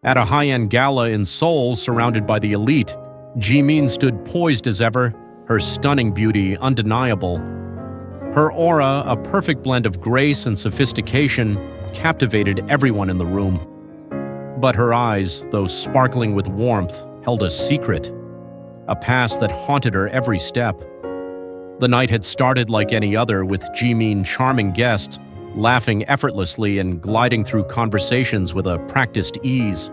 At a high-end gala in Seoul surrounded by the elite, Jimin stood poised as ever, her stunning beauty undeniable. Her aura, a perfect blend of grace and sophistication, captivated everyone in the room. But her eyes, though sparkling with warmth, held a secret, a past that haunted her every step. The night had started like any other, with Jimin charming guests, laughing effortlessly and gliding through conversations with a practiced ease.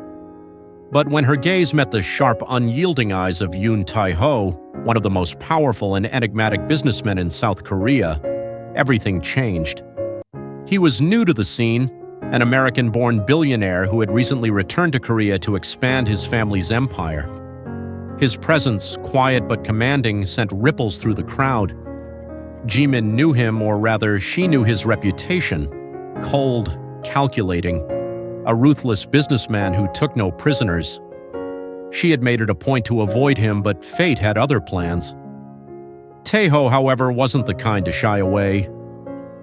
But when her gaze met the sharp, unyielding eyes of Yoon Tae-Ho, one of the most powerful and enigmatic businessmen in South Korea, everything changed. He was new to the scene, an American-born billionaire who had recently returned to Korea to expand his family's empire. His presence, quiet but commanding, sent ripples through the crowd. Jimin knew him, or rather, she knew his reputation: cold, calculating, a ruthless businessman who took no prisoners. She had made it a point to avoid him, but fate had other plans. Tae-Ho, however, wasn't the kind to shy away.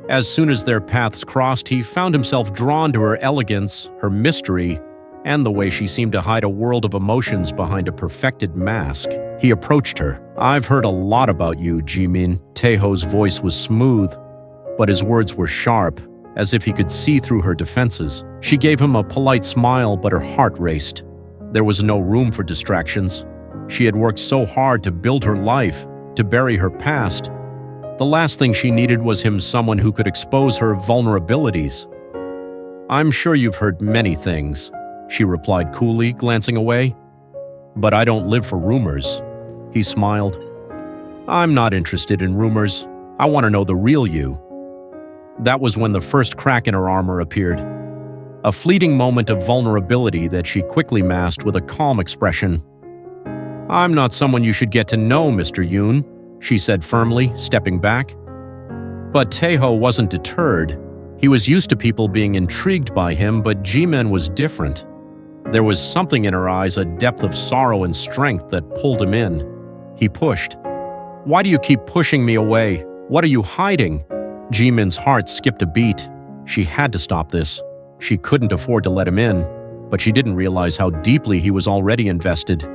As soon as their paths crossed, he found himself drawn to her elegance, her mystery, and the way she seemed to hide a world of emotions behind a perfected mask. He approached her. "I've heard a lot about you, Jimin." Tae-Ho's voice was smooth, but his words were sharp, as if he could see through her defenses. She gave him a polite smile, but her heart raced. There was no room for distractions. She had worked so hard to build her life, to bury her past. The last thing she needed was someone who could expose her vulnerabilities. "I'm sure you've heard many things," she replied coolly, glancing away. "But I don't live for rumors." He smiled. "I'm not interested in rumors. I want to know the real you." That was when the first crack in her armor appeared. A fleeting moment of vulnerability that she quickly masked with a calm expression. "I'm not someone you should get to know, Mr. Yoon," she said firmly, stepping back. But Tae-Ho wasn't deterred. He was used to people being intrigued by him, but Jimin was different. There was something in her eyes, a depth of sorrow and strength that pulled him in. He pushed. "Why do you keep pushing me away? What are you hiding?" Jimin's heart skipped a beat. She had to stop this. She couldn't afford to let him in, but she didn't realize how deeply he was already invested.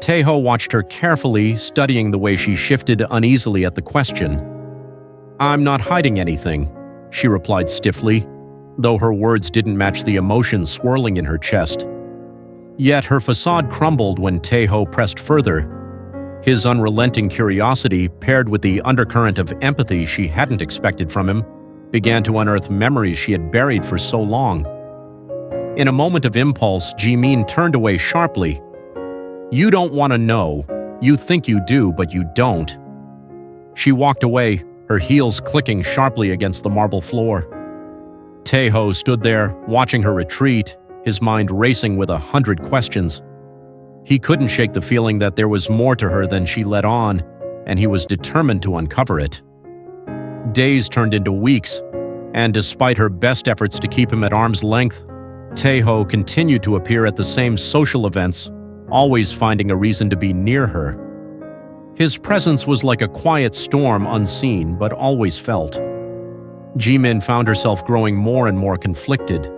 Tae-Ho watched her carefully, studying the way she shifted uneasily at the question. "I'm not hiding anything," she replied stiffly, though her words didn't match the emotion swirling in her chest. Yet her facade crumbled when Tae-Ho pressed further. His unrelenting curiosity, paired with the undercurrent of empathy she hadn't expected from him, began to unearth memories she had buried for so long. In a moment of impulse, Jimin turned away sharply. "You don't want to know. You think you do, but you don't." She walked away, her heels clicking sharply against the marble floor. Tae-Ho stood there, watching her retreat, his mind racing with 100 questions. He couldn't shake the feeling that there was more to her than she let on, and he was determined to uncover it. Days turned into weeks, and despite her best efforts to keep him at arm's length, Tae-Ho continued to appear at the same social events, always finding a reason to be near her. His presence was like a quiet storm, unseen but always felt. Jimin found herself growing more and more conflicted.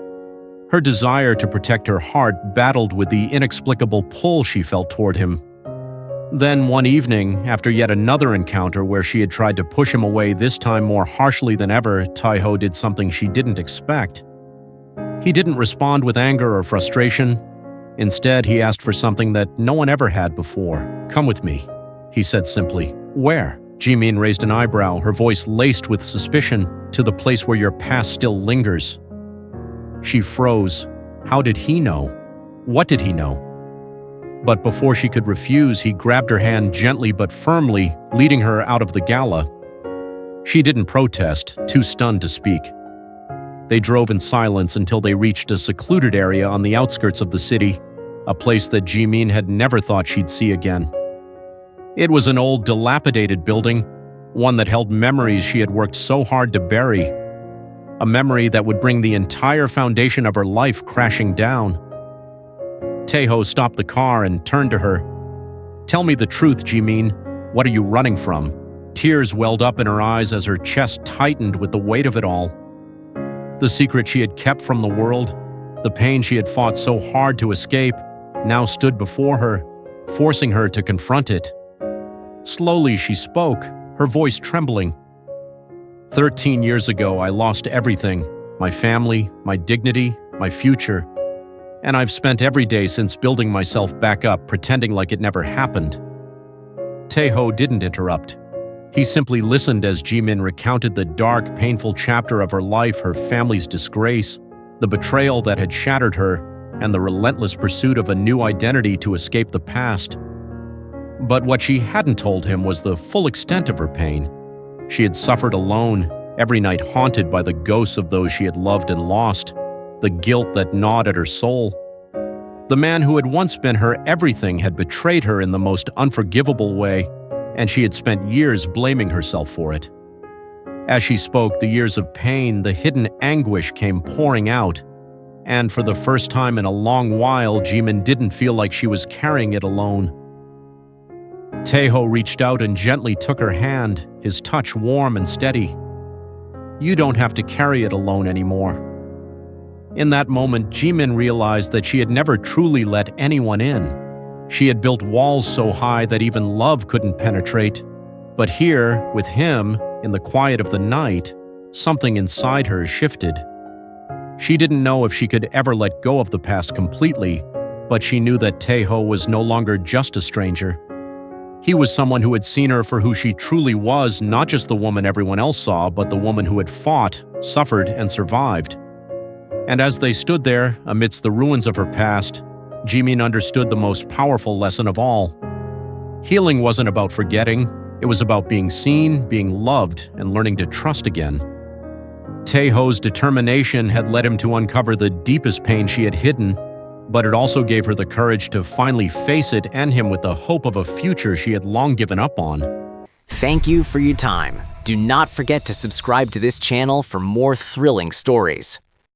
Her desire to protect her heart battled with the inexplicable pull she felt toward him. Then one evening, after yet another encounter where she had tried to push him away, this time more harshly than ever, Tae-Ho did something she didn't expect. He didn't respond with anger or frustration. Instead, he asked for something that no one ever had before. "Come with me," he said simply. "Where?" Jimin raised an eyebrow, her voice laced with suspicion. "To the place where your past still lingers." She froze. How did he know? What did he know? But before she could refuse, he grabbed her hand gently but firmly, leading her out of the gala. She didn't protest, too stunned to speak. They drove in silence until they reached a secluded area on the outskirts of the city, a place that Jimin had never thought she'd see again. It was an old, dilapidated building, one that held memories she had worked so hard to bury. A memory that would bring the entire foundation of her life crashing down. Tae-Ho stopped the car and turned to her. "Tell me the truth, Jimin. What are you running from?" Tears welled up in her eyes as her chest tightened with the weight of it all. The secret she had kept from the world, The pain she had fought so hard to escape now stood before her, forcing her to confront it. Slowly she spoke, her voice trembling. 13 years ago, I lost everything, my family, my dignity, my future. And I've spent every day since building myself back up, pretending like it never happened. Tae-Ho didn't interrupt. He simply listened as Jimin recounted the dark, painful chapter of her life, her family's disgrace, the betrayal that had shattered her, and the relentless pursuit of a new identity to escape the past. But what she hadn't told him was the full extent of her pain. She had suffered alone, every night haunted by the ghosts of those she had loved and lost, the guilt that gnawed at her soul. The man who had once been her everything had betrayed her in the most unforgivable way, and she had spent years blaming herself for it. As she spoke, the years of pain, the hidden anguish came pouring out, and for the first time in a long while, Jimin didn't feel like she was carrying it alone. Tae-Ho reached out and gently took her hand, his touch warm and steady. "You don't have to carry it alone anymore." In that moment, Jimin realized that she had never truly let anyone in. She had built walls so high that even love couldn't penetrate. But here, with him, in the quiet of the night, something inside her shifted. She didn't know if she could ever let go of the past completely, but she knew that Tae-Ho was no longer just a stranger. He was someone who had seen her for who she truly was, not just the woman everyone else saw, but the woman who had fought, suffered, and survived. And as they stood there, amidst the ruins of her past, Jimin understood the most powerful lesson of all. Healing wasn't about forgetting, it was about being seen, being loved, and learning to trust again. Tae-Ho's determination had led him to uncover the deepest pain she had hidden, but it also gave her the courage to finally face it and him with the hope of a future she had long given up on. Thank you for your time. Do not forget to subscribe to this channel for more thrilling stories.